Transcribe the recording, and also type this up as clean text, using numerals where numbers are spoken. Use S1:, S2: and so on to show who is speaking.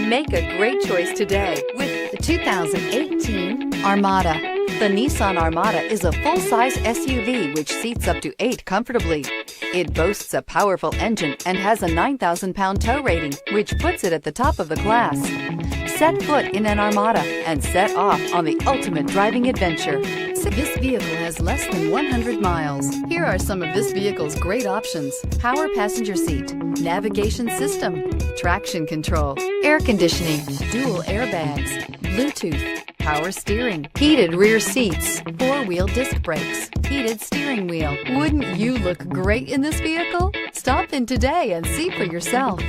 S1: Make a great choice today with the 2018 Armada. The Nissan Armada is a full-size SUV which seats up to 8 comfortably. It boasts a powerful engine and has a 9,000-pound tow rating, which puts it at the top of the class. Set foot in an Armada and set off on the ultimate driving adventure. This vehicle has less than 100 miles. Here are some of this vehicle's great options: power passenger seat, navigation system, traction control, air conditioning, dual airbags, Bluetooth, power steering, heated rear seats, 4-wheel disc brakes, heated steering wheel. Wouldn't you look great in this vehicle? Stop in today and see for yourself.